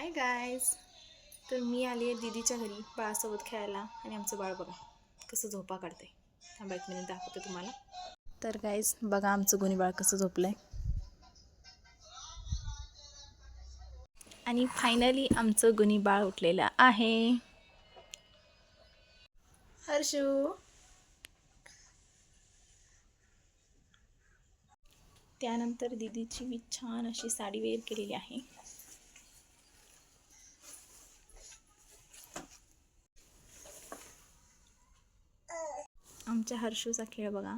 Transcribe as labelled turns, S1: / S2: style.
S1: Hi guys. तर मी आली आहे दीदीच्या घरी बाळासोबत खेळायला आणि आमचं बाळ बघा कसं झोपा काढते. थांबा 1 मिनिट दाखवते तुम्हाला. तर गाईज बघा आमचं गुणी बाळ कसं झोपलं आहे. आणि फायनली आमचं गुणी बाळ उठलेलं आहे. हर्षू. त्यानंतर दीदीची मी छान अशी साडी वेअर केलेली आहे. आमच्या हर्षूचा खेळ बघा